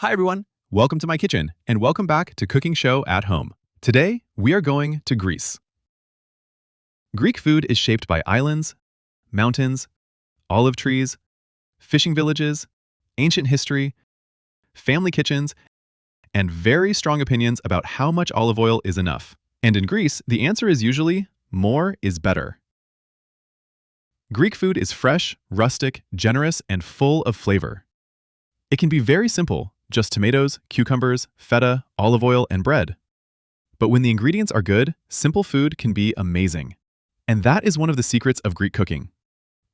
Hi everyone, welcome to my kitchen and welcome back to Cooking Show at Home. Today, we are going to Greece. Greek food is shaped by islands, mountains, olive trees, fishing villages, ancient history, family kitchens, and very strong opinions about how much olive oil is enough. And in Greece, the answer is usually more is better. Greek food is fresh, rustic, generous, and full of flavor. It can be very simple, just tomatoes, cucumbers, feta, olive oil, and bread. But when the ingredients are good, simple food can be amazing. And that is one of the secrets of Greek cooking.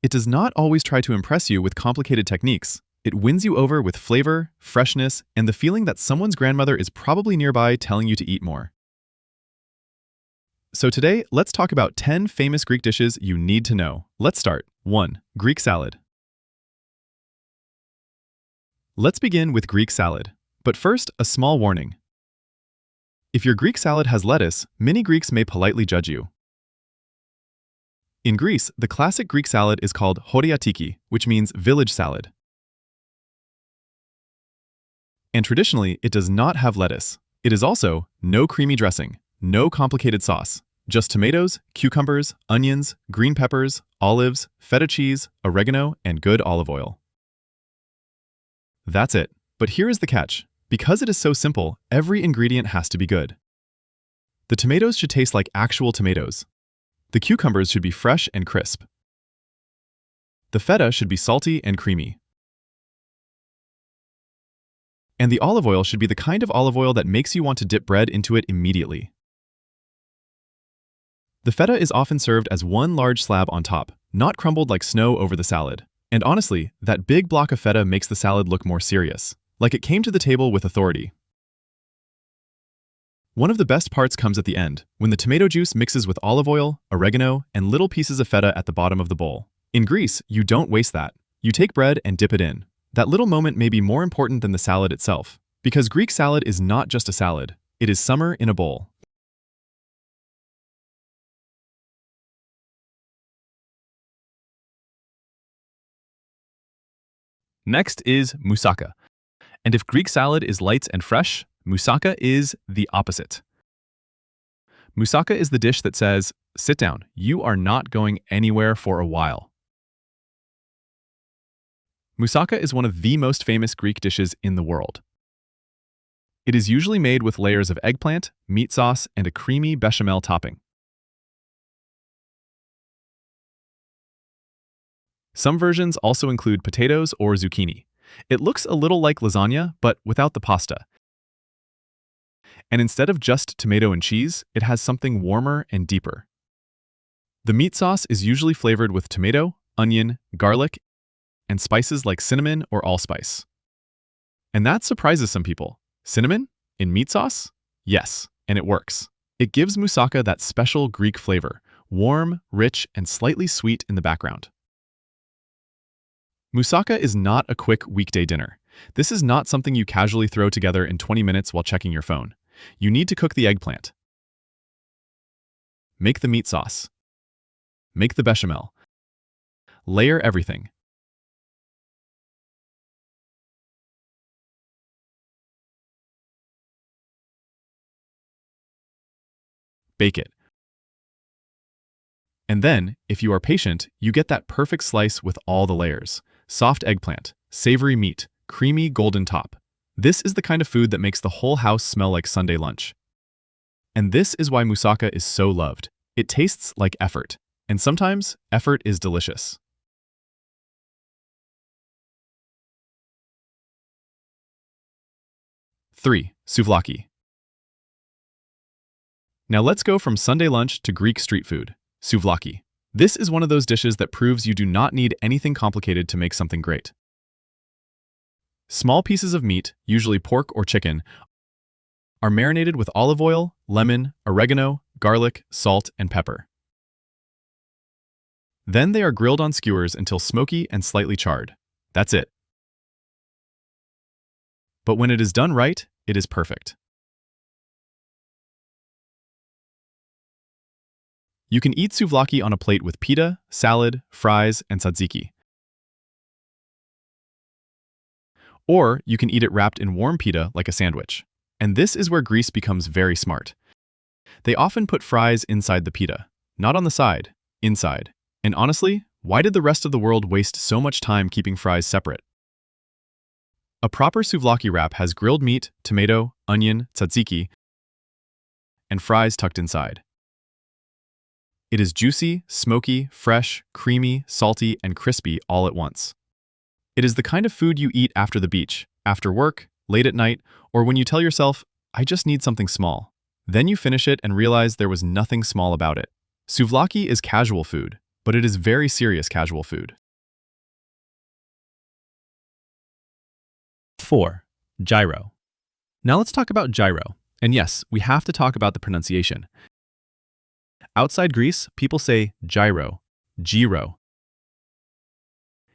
It does not always try to impress you with complicated techniques. It wins you over with flavor, freshness, and the feeling that someone's grandmother is probably nearby telling you to eat more. So today, let's talk about 10 famous Greek dishes you need to know. Let's start. 1. Greek salad. Let's begin with Greek salad. But first, a small warning. If your Greek salad has lettuce, many Greeks may politely judge you. In Greece, the classic Greek salad is called Horiatiki, which means village salad. And traditionally, it does not have lettuce. It is also no creamy dressing, no complicated sauce, just tomatoes, cucumbers, onions, green peppers, olives, feta cheese, oregano, and good olive oil. That's it. But here is the catch. Because it is so simple, every ingredient has to be good. The tomatoes should taste like actual tomatoes. The cucumbers should be fresh and crisp. The feta should be salty and creamy. And the olive oil should be the kind of olive oil that makes you want to dip bread into it immediately. The feta is often served as one large slab on top, not crumbled like snow over the salad. And honestly, that big block of feta makes the salad look more serious, like it came to the table with authority. One of the best parts comes at the end, when the tomato juice mixes with olive oil, oregano, and little pieces of feta at the bottom of the bowl. In Greece, you don't waste that. You take bread and dip it in. That little moment may be more important than the salad itself, because Greek salad is not just a salad, it is summer in a bowl. Next is moussaka. And if Greek salad is light and fresh, moussaka is the opposite. Moussaka is the dish that says, sit down, you are not going anywhere for a while. Moussaka is one of the most famous Greek dishes in the world. It is usually made with layers of eggplant, meat sauce, and a creamy bechamel topping. Some versions also include potatoes or zucchini. It looks a little like lasagna, but without the pasta. And instead of just tomato and cheese, it has something warmer and deeper. The meat sauce is usually flavored with tomato, onion, garlic, and spices like cinnamon or allspice. And that surprises some people. Cinnamon? In meat sauce? Yes, and it works. It gives moussaka that special Greek flavor, warm, rich, and slightly sweet in the background. Moussaka is not a quick weekday dinner. This is not something you casually throw together in 20 minutes while checking your phone. You need to cook the eggplant. Make the meat sauce. Make the bechamel. Layer everything. Bake it. And then, if you are patient, you get that perfect slice with all the layers. Soft eggplant, savory meat, creamy golden top. This is the kind of food that makes the whole house smell like Sunday lunch. And this is why moussaka is so loved. It tastes like effort. And sometimes, effort is delicious. 3. Souvlaki. Now let's go from Sunday lunch to Greek street food. Souvlaki. This is one of those dishes that proves you do not need anything complicated to make something great. Small pieces of meat, usually pork or chicken, are marinated with olive oil, lemon, oregano, garlic, salt, and pepper. Then they are grilled on skewers until smoky and slightly charred. That's it. But when it is done right, it is perfect. You can eat souvlaki on a plate with pita, salad, fries, and tzatziki. Or you can eat it wrapped in warm pita like a sandwich. And this is where Greece becomes very smart. They often put fries inside the pita, not on the side, inside. And honestly, why did the rest of the world waste so much time keeping fries separate? A proper souvlaki wrap has grilled meat, tomato, onion, tzatziki, and fries tucked inside. It is juicy, smoky, fresh, creamy, salty, and crispy all at once. It is the kind of food you eat after the beach, after work, late at night, or when you tell yourself, I just need something small. Then you finish it and realize there was nothing small about it. Souvlaki is casual food, but it is very serious casual food. 4. Gyro. Now let's talk about gyro. And yes, we have to talk about the pronunciation. Outside Greece, people say gyro, gyro,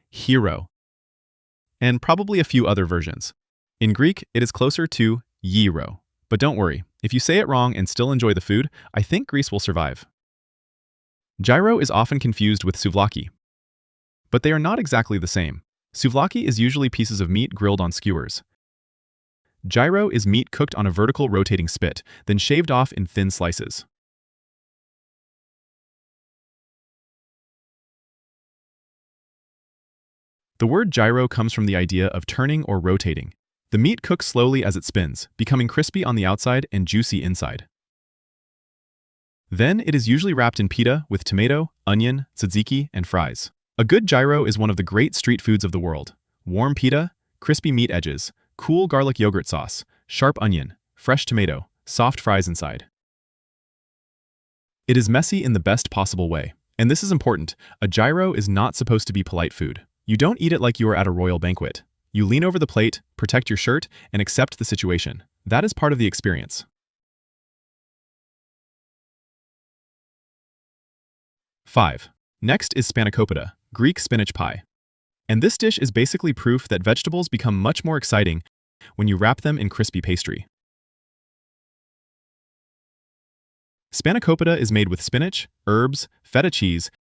hero, and probably a few other versions. In Greek, it is closer to gyro. But don't worry, if you say it wrong and still enjoy the food, I think Greece will survive. Gyro is often confused with souvlaki, but they are not exactly the same. Souvlaki is usually pieces of meat grilled on skewers. Gyro is meat cooked on a vertical rotating spit, then shaved off in thin slices. The word gyro comes from the idea of turning or rotating. The meat cooks slowly as it spins, becoming crispy on the outside and juicy inside. Then it is usually wrapped in pita with tomato, onion, tzatziki, and fries. A good gyro is one of the great street foods of the world. Warm pita, crispy meat edges, cool garlic yogurt sauce, sharp onion, fresh tomato, soft fries inside. It is messy in the best possible way. And this is important, a gyro is not supposed to be polite food. You don't eat it like you are at a royal banquet. You lean over the plate, protect your shirt, and accept the situation. That is part of the experience. 5. Next is Spanakopita, Greek spinach pie. And this dish is basically proof that vegetables become much more exciting when you wrap them in crispy pastry. Spanakopita is made with spinach, herbs, feta cheese,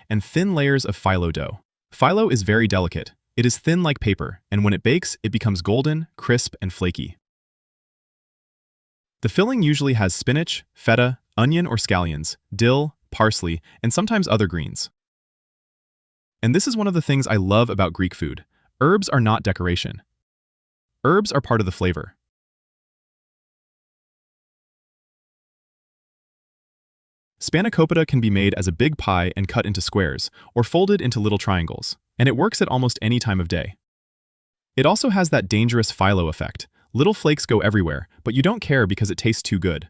and thin layers of phyllo dough. Phyllo is very delicate. It is thin like paper, and when it bakes, it becomes golden, crisp, and flaky. The filling usually has spinach, feta, onion or scallions, dill, parsley, and sometimes other greens. And this is one of the things I love about Greek food. Herbs are not decoration. Herbs are part of the flavor. Spanakopita can be made as a big pie and cut into squares, or folded into little triangles, and it works at almost any time of day. It also has that dangerous phyllo effect. Little flakes go everywhere, but you don't care because it tastes too good.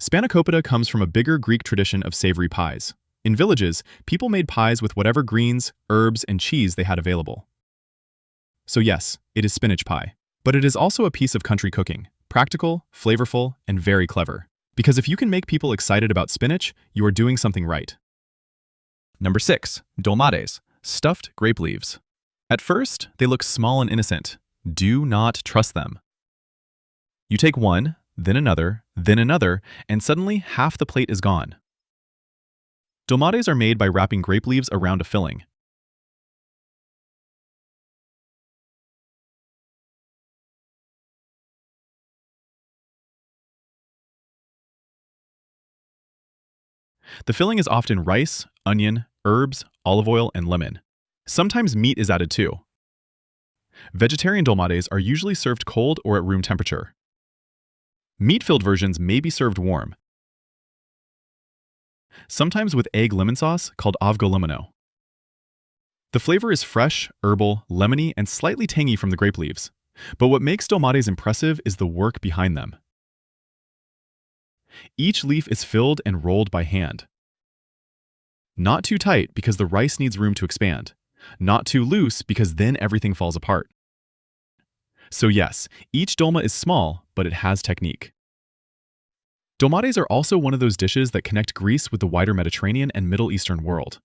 Spanakopita comes from a bigger Greek tradition of savory pies. In villages, people made pies with whatever greens, herbs, and cheese they had available. So yes, it is spinach pie. But it is also a piece of country cooking, practical, flavorful, and very clever. Because if you can make people excited about spinach, you are doing something right. Number 6. Dolmades, stuffed grape leaves. At first, they look small and innocent. Do not trust them. You take one, then another, and suddenly half the plate is gone. Dolmades are made by wrapping grape leaves around a filling. The filling is often rice, onion, herbs, olive oil, and lemon. Sometimes meat is added too. Vegetarian dolmades are usually served cold or at room temperature. Meat-filled versions may be served warm, sometimes with egg lemon sauce called avgolemino. The flavor is fresh, herbal, lemony, and slightly tangy from the grape leaves. But what makes dolmades impressive is the work behind them. Each leaf is filled and rolled by hand. Not too tight because the rice needs room to expand. Not too loose because then everything falls apart. So yes, each dolma is small, but it has technique. Dolmades are also one of those dishes that connect Greece with the wider Mediterranean and Middle Eastern world.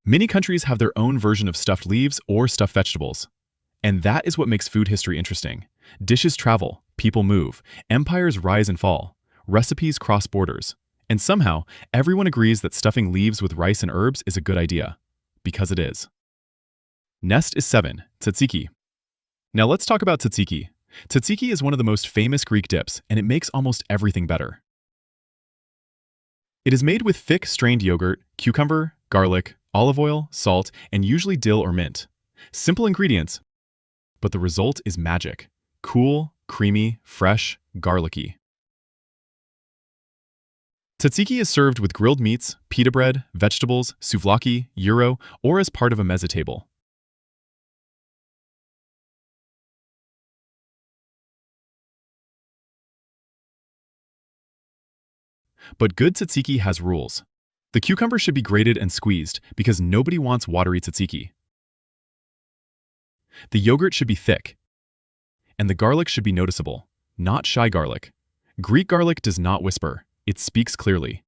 Many countries have their own version of stuffed leaves or stuffed vegetables. And that is what makes food history interesting. Dishes travel, people move, empires rise and fall. Recipes cross borders, and somehow everyone agrees that stuffing leaves with rice and herbs is a good idea, because it is. Next is 7, Tzatziki, Now let's talk about tzatziki. Tzatziki is one of the most famous Greek dips, and it makes almost everything better. It is made with thick strained yogurt, cucumber, garlic, olive oil, salt, and usually dill or mint. Simple ingredients, but the result is magic. Cool, creamy, fresh, garlicky. Tzatziki is served with grilled meats, pita bread, vegetables, souvlaki, gyro, or as part of a mezza table. But good tzatziki has rules. The cucumber should be grated and squeezed because nobody wants watery tzatziki. The yogurt should be thick, and the garlic should be noticeable, not shy garlic. Greek garlic does not whisper, it speaks clearly.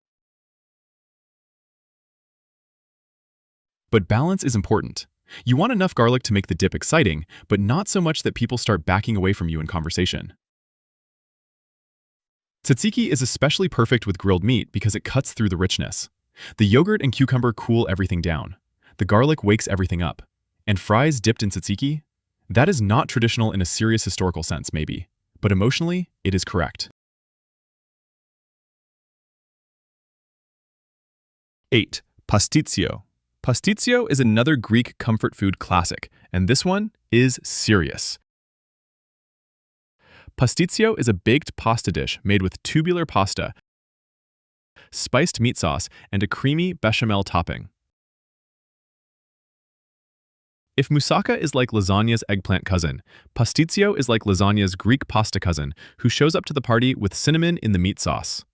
But balance is important. You want enough garlic to make the dip exciting, but not so much that people start backing away from you in conversation. Tzatziki is especially perfect with grilled meat because it cuts through the richness. The yogurt and cucumber cool everything down. The garlic wakes everything up. And fries dipped in tzatziki? That is not traditional in a serious historical sense, maybe. But emotionally, it is correct. 8. Pastitsio. Pastitsio is another Greek comfort food classic, and this one is serious. Pastitsio is a baked pasta dish made with tubular pasta, spiced meat sauce, and a creamy bechamel topping. If moussaka is like lasagna's eggplant cousin, pastitsio is like lasagna's Greek pasta cousin who shows up to the party with cinnamon in the meat sauce.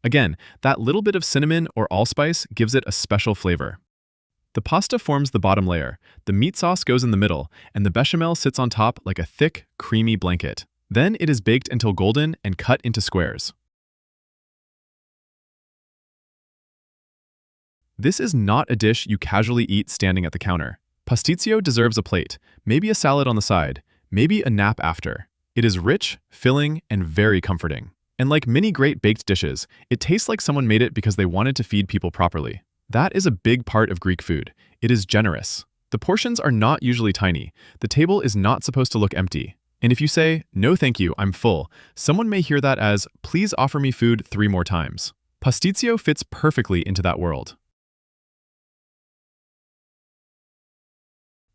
Again, that little bit of cinnamon or allspice gives it a special flavor. The pasta forms the bottom layer, the meat sauce goes in the middle, and the bechamel sits on top like a thick, creamy blanket. Then it is baked until golden and cut into squares. This is not a dish you casually eat standing at the counter. Pastitsio deserves a plate, maybe a salad on the side, maybe a nap after. It is rich, filling, and very comforting. And like many great baked dishes, it tastes like someone made it because they wanted to feed people properly. That is a big part of Greek food. It is generous. The portions are not usually tiny. The table is not supposed to look empty. And if you say, "No thank you, I'm full," someone may hear that as, "Please offer me food 3 more times." Pastitsio fits perfectly into that world.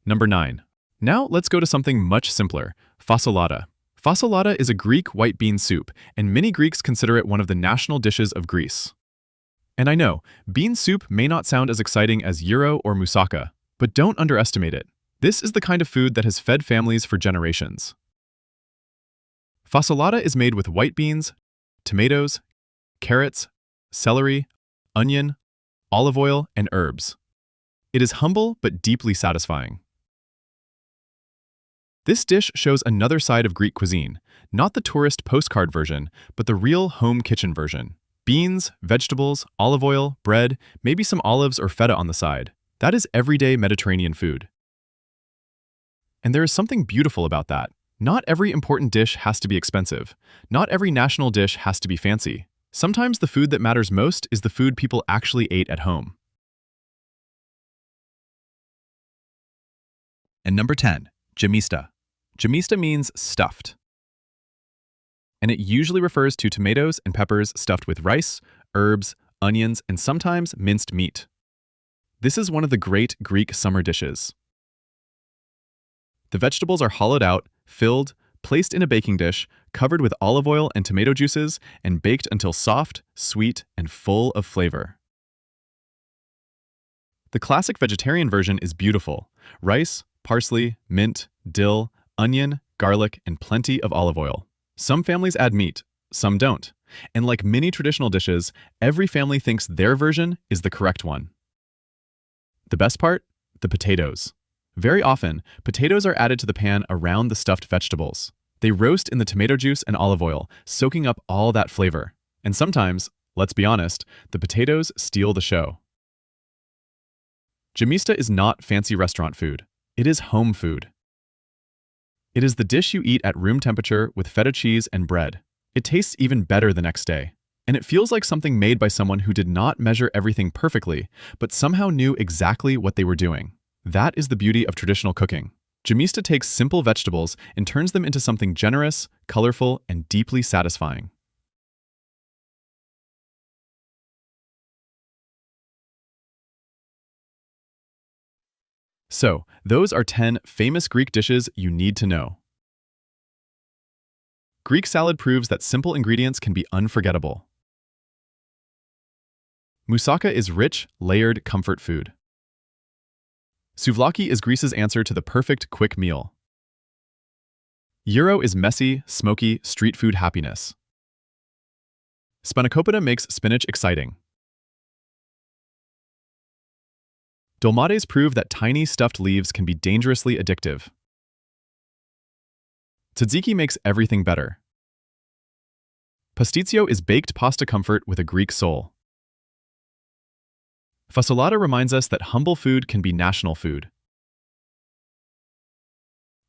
Number 9. Now let's go to something much simpler, fasolada. Fasolada is a Greek white bean soup, and many Greeks consider it one of the national dishes of Greece. And I know, bean soup may not sound as exciting as gyro or moussaka, but don't underestimate it. This is the kind of food that has fed families for generations. Fasolada is made with white beans, tomatoes, carrots, celery, onion, olive oil, and herbs. It is humble but deeply satisfying. This dish shows another side of Greek cuisine, not the tourist postcard version, but the real home kitchen version. Beans, vegetables, olive oil, bread, maybe some olives or feta on the side. That is everyday Mediterranean food. And there is something beautiful about that. Not every important dish has to be expensive. Not every national dish has to be fancy. Sometimes the food that matters most is the food people actually ate at home. And number 10, Gemista. Gemista means stuffed. And it usually refers to tomatoes and peppers stuffed with rice, herbs, onions, and sometimes minced meat. This is one of the great Greek summer dishes. The vegetables are hollowed out, filled, placed in a baking dish, covered with olive oil and tomato juices, and baked until soft, sweet, and full of flavor. The classic vegetarian version is beautiful. Rice, parsley, mint, dill, onion, garlic, and plenty of olive oil. Some families add meat, some don't. And like many traditional dishes, every family thinks their version is the correct one. The best part? The potatoes. Very often, potatoes are added to the pan around the stuffed vegetables. They roast in the tomato juice and olive oil, soaking up all that flavor. And sometimes, let's be honest, the potatoes steal the show. Gemista is not fancy restaurant food. It is home food. It is the dish you eat at room temperature with feta cheese and bread. It tastes even better the next day. And it feels like something made by someone who did not measure everything perfectly, but somehow knew exactly what they were doing. That is the beauty of traditional cooking. Gemista takes simple vegetables and turns them into something generous, colorful, and deeply satisfying. So, those are 10 famous Greek dishes you need to know. Greek salad proves that simple ingredients can be unforgettable. Moussaka is rich, layered comfort food. Souvlaki is Greece's answer to the perfect quick meal. Gyro is messy, smoky, street food happiness. Spanakopita makes spinach exciting. Dolmades prove that tiny stuffed leaves can be dangerously addictive. Tzatziki makes everything better. Pastitsio is baked pasta comfort with a Greek soul. Fasolada reminds us that humble food can be national food.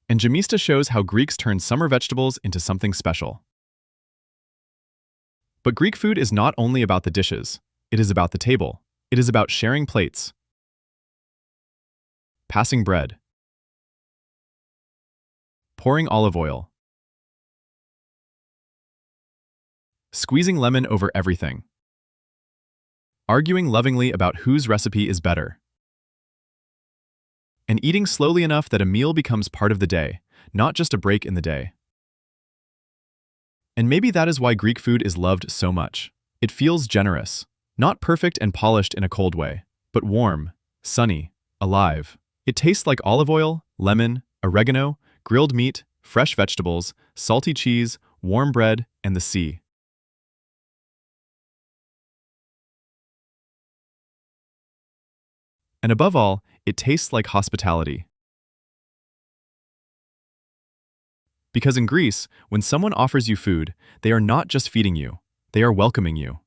And Gemista shows how Greeks turn summer vegetables into something special. But Greek food is not only about the dishes. It is about the table. It is about sharing plates, passing bread, pouring olive oil, squeezing lemon over everything, arguing lovingly about whose recipe is better, and eating slowly enough that a meal becomes part of the day, not just a break in the day. And maybe that is why Greek food is loved so much. It feels generous, not perfect and polished in a cold way, but warm, sunny, alive. It tastes like olive oil, lemon, oregano, grilled meat, fresh vegetables, salty cheese, warm bread, and the sea. And above all, it tastes like hospitality. Because in Greece, when someone offers you food, they are not just feeding you, they are welcoming you.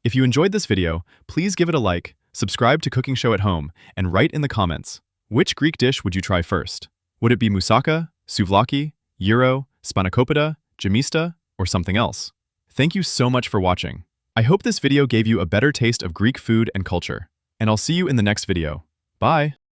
If you enjoyed this video, please give it a like, subscribe to Cooking Show at Home, and write in the comments, which Greek dish would you try first? Would it be moussaka, souvlaki, gyro, spanakopita, gemista, or something else? Thank you so much for watching. I hope this video gave you a better taste of Greek food and culture. And I'll see you in the next video. Bye!